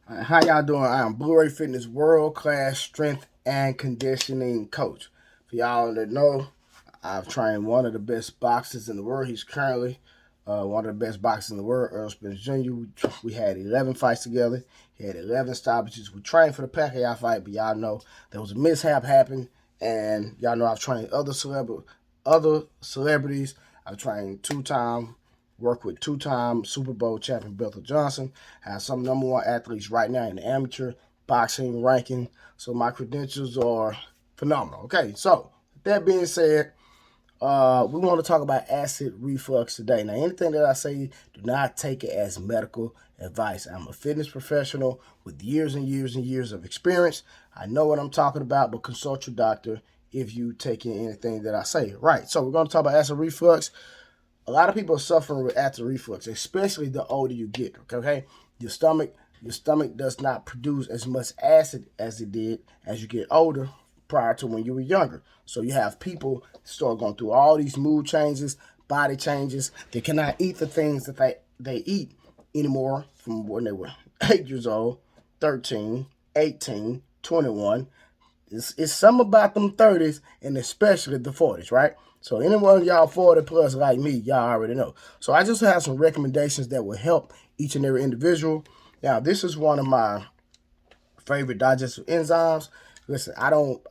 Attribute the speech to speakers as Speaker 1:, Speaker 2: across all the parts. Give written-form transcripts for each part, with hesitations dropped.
Speaker 1: How y'all doing? I am Bluerayfitness world-class strength and conditioning coach. For y'all that know, I've trained one of the best boxers in the world. He's currently one of the best boxers in the world, Earl Spence Jr. We had 11 fights together. He had 11 stoppages. We trained for the Pacquiao fight, but y'all know there was a mishap happened, and y'all know I've trained other celebrities. I've trained two-time work with two-time Super Bowl champion Belter Johnson. Have some number one athletes right now in the amateur boxing ranking. So my credentials are phenomenal. Okay, so that being said, we want to talk about acid reflux today. Now, anything that I say, do not take it as medical advice. I'm a fitness professional with years and years and years of experience. I know what I'm talking about, but consult your doctor if you take in anything that I say. Right, so we're going to talk about acid reflux. A lot of people are suffering with acid reflux, especially the older you get. Okay, your stomach does not produce as much acid as it did as you get older prior to when you were younger. So you have people start going through all these mood changes, body changes. They cannot eat the things that they eat anymore from when they were 8 years old, 13, 18, 21. It's something about them 30s and especially the 40s, right? So anyone of y'all 40 plus like me, y'all already know. So I just have some recommendations that will help each and every individual. Now, this is one of my favorite digestive enzymes. Listen, I don't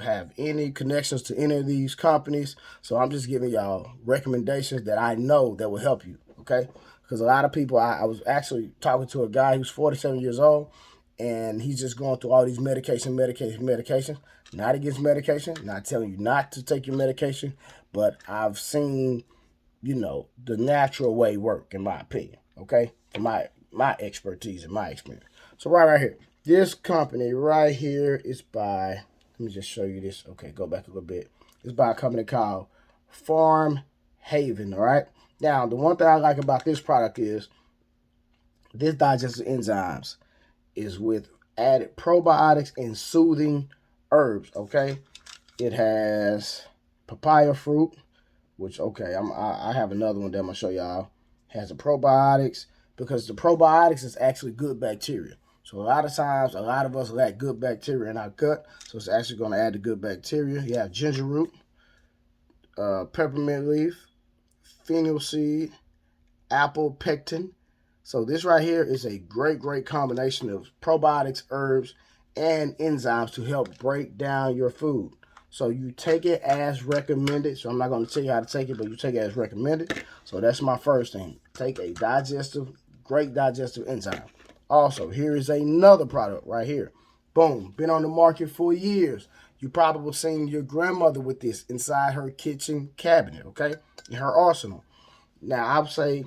Speaker 1: have any connections to any of these companies, so I'm just giving y'all recommendations that I know that will help you. Okay, because a lot of people, I was actually talking to a guy who's 47 years old, and he's just going through all these medication. Not against medication, not telling you not to take your medication, but I've seen, the natural way work, in my opinion. Okay, for my expertise and my experience. So right here, this company right here is by. Let me just show you this. Okay, go back a little bit. It's by a company called Farm Haven. All right. Now, the one thing I like about this product is this digestive enzymes is with added probiotics and soothing herbs. Okay, it has papaya fruit, which okay, I have another one that I'm gonna show y'all. Has the probiotics because the probiotics is actually good bacteria. So a lot of times, a lot of us lack good bacteria in our gut, so it's actually going to add the good bacteria. You have ginger root, peppermint leaf, fennel seed, apple pectin. So this right here is a great combination of probiotics, herbs, and enzymes to help break down your food. So you take it as recommended. So I'm not going to tell you how to take it, but you take it as recommended. So that's my first thing. Take a great digestive enzyme. Also, here is another product right here. Boom, been on the market for years. You probably seen your grandmother with this inside her kitchen cabinet, okay, in her arsenal. Now I would say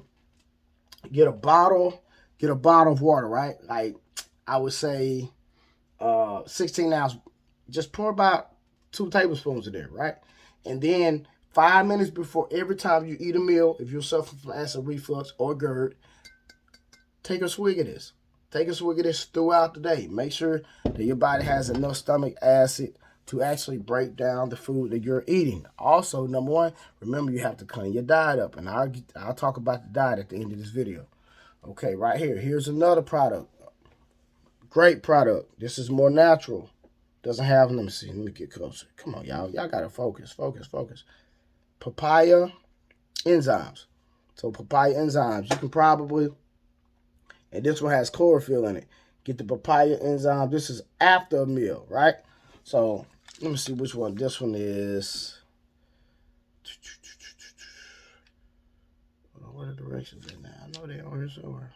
Speaker 1: get a bottle, of water, right? Like I would say 16 ounce, just pour about 2 tablespoons of there, right? And then 5 minutes before every time you eat a meal, if you're suffering from acid reflux or GERD, take a swig of this. Take a swig of this throughout the day. Make sure that your body has enough stomach acid to actually break down the food that you're eating. Also, number one, remember you have to clean your diet up, and I'll talk about the diet at the end of this video. Okay, right here. Here's another product. Great product. This is more natural. Doesn't have, let me see. Let me get closer. Come on, y'all. Y'all got to focus. Papaya enzymes. So papaya enzymes. You can probably, and this one has chlorophyll in it. Get the papaya enzyme. This is after a meal, right? So let me see which one. This one is. What are the directions in there? I know they're on here somewhere.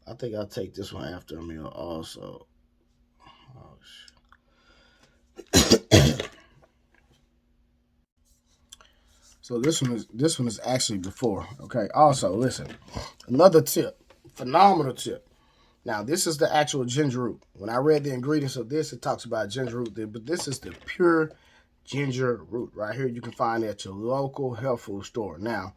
Speaker 1: I think I'll take this one after a meal also. Oh, so this one is actually before. Okay. Also, listen, another tip, phenomenal tip. Now, this is the actual ginger root. When I read the ingredients of this, it talks about ginger root, but this is the pure ginger root right here. You can find it at your local health food store. Now,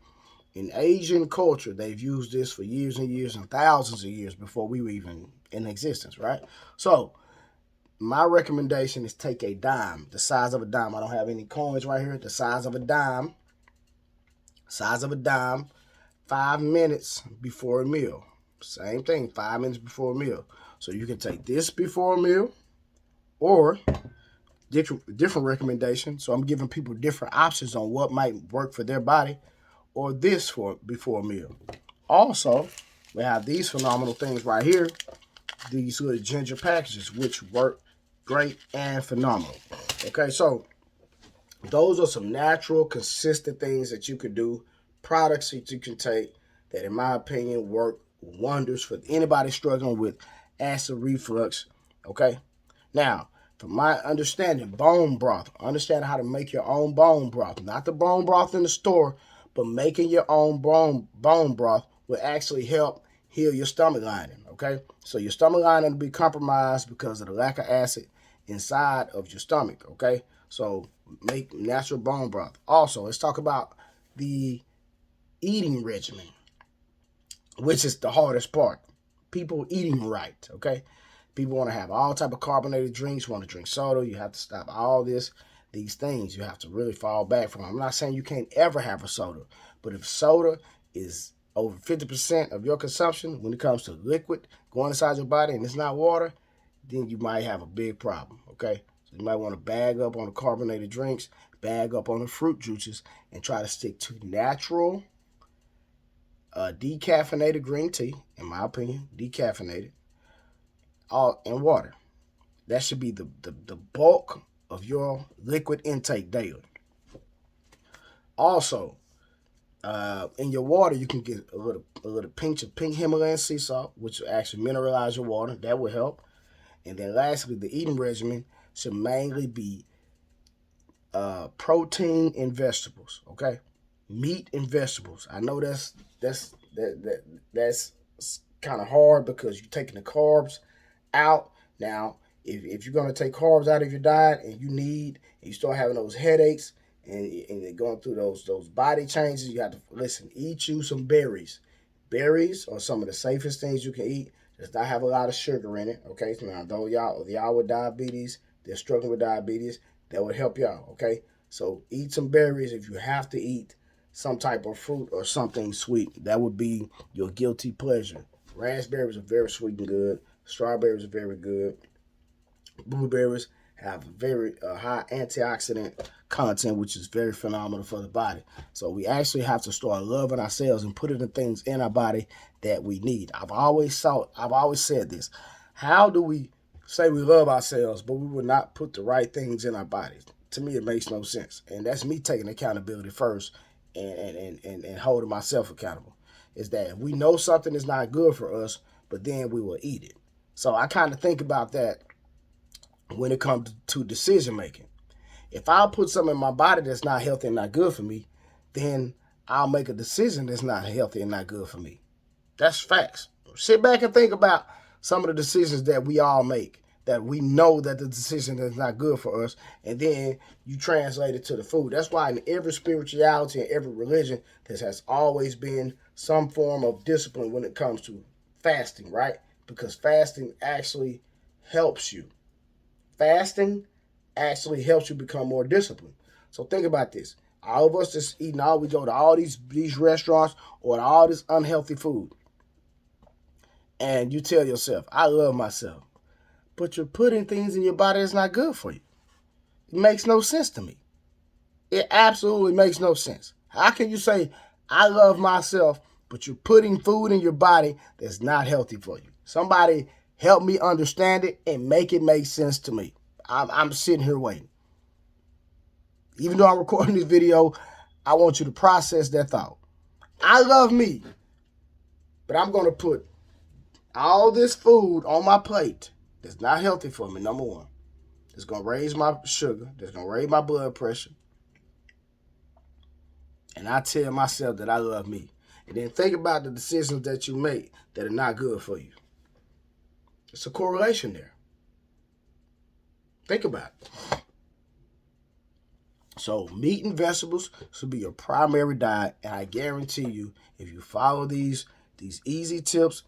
Speaker 1: in Asian culture, they've used this for years and years and thousands of years before we were even in existence, right? So, my recommendation is take a dime, the size of a dime. I don't have any coins right here. The size of a dime, 5 minutes before a meal. Same thing, 5 minutes before a meal. So you can take this before a meal, or different recommendations. So I'm giving people different options on what might work for their body, or this for before a meal. Also, we have these phenomenal things right here, these little ginger packages, which work great and phenomenal. Okay, so those are some natural, consistent things that you could do, products that you can take that, in my opinion, work wonders for anybody struggling with acid reflux. Okay, now, from my understanding, bone broth, understand how to make your own bone broth, not the bone broth in the store, but making your own bone broth will actually help heal your stomach lining. Okay, so your stomach lining will be compromised because of the lack of acid inside of your stomach. Okay, so make natural bone broth. Also, let's talk about the eating regimen, which is the hardest part. People eating right. Okay, people want to have all type of carbonated drinks, want to drink soda. You have to stop all these things. You have to really fall back from. I'm not saying you can't ever have a soda, but if soda is over 50% of your consumption when it comes to liquid going inside your body and it's not water, then you might have a big problem. Okay, so you might want to bag up on the carbonated drinks, bag up on the fruit juices, and try to stick to natural, decaffeinated green tea. In my opinion, decaffeinated, all and water. That should be the bulk of your liquid intake daily. Also, in your water, you can get a little pinch of pink Himalayan sea salt, which will actually mineralize your water. That will help. And then lastly, the eating regimen should mainly be protein and vegetables. Okay, meat and vegetables. I know that's kind of hard because you're taking the carbs out. Now, if you're going to take carbs out of your diet and you start having those headaches and you're going through those body changes, you have to listen. Eat you some berries. Berries are some of the safest things you can eat. Does not have a lot of sugar in it. Okay, so now though y'all with diabetes, they're struggling with diabetes, that would help y'all. Okay, so eat some berries if you have to eat some type of fruit or something sweet. That would be your guilty pleasure. Raspberries are very sweet and good. Strawberries are very good. Blueberries have very high antioxidant content, which is very phenomenal for the body. So we actually have to start loving ourselves and putting the things in our body that we need. I've always said this. How do we say we love ourselves, but we will not put the right things in our bodies? To me, it makes no sense. And that's me taking accountability first and holding myself accountable. Is that if we know something is not good for us, but then we will eat it. So I kind of think about that when it comes to decision making. If I put something in my body that's not healthy and not good for me, then I'll make a decision that's not healthy and not good for me. That's facts. Sit back and think about some of the decisions that we all make, that we know that the decision is not good for us, and then you translate it to the food. That's why in every spirituality and every religion, there has always been some form of discipline when it comes to fasting, right? Because fasting actually helps you. Fasting actually helps you become more disciplined. So think about this. All of us just eating we go to all these restaurants or all this unhealthy food. And you tell yourself, I love myself. But you're putting things in your body that's not good for you. It makes no sense to me. It absolutely makes no sense. How can you say, I love myself, but you're putting food in your body that's not healthy for you? Somebody help me understand it and make it make sense to me. I'm sitting here waiting. Even though I'm recording this video, I want you to process that thought. I love me, but I'm going to put all this food on my plate that's not healthy for me, number one. It's going to raise my sugar. It's going to raise my blood pressure. And I tell myself that I love me. And then think about the decisions that you make that are not good for you. It's a correlation there. Think about it. So meat and vegetables should be your primary diet. And I guarantee you, if you follow these easy tips,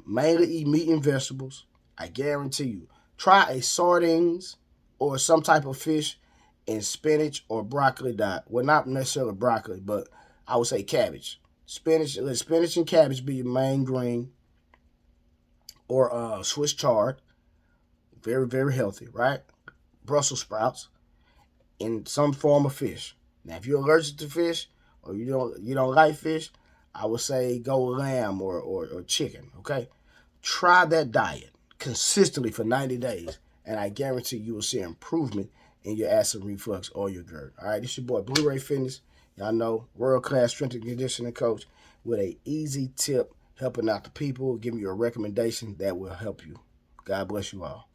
Speaker 1: mainly eat meat and vegetables, I guarantee you, try a sardines or some type of fish and spinach or broccoli diet. Well, not necessarily broccoli, but I would say cabbage. Spinach and cabbage be your main green. or Swiss chard, very, very healthy, right? Brussels sprouts, in some form of fish. Now, if you're allergic to fish or you don't like fish, I would say go lamb or chicken. Okay, try that diet consistently for 90 days, and I guarantee you will see improvement in your acid reflux or your GERD. All right, this is your boy Blu-ray Fitness. Y'all know, world-class strength and conditioning coach with a easy tip helping out the people, giving you a recommendation that will help you. God bless you all.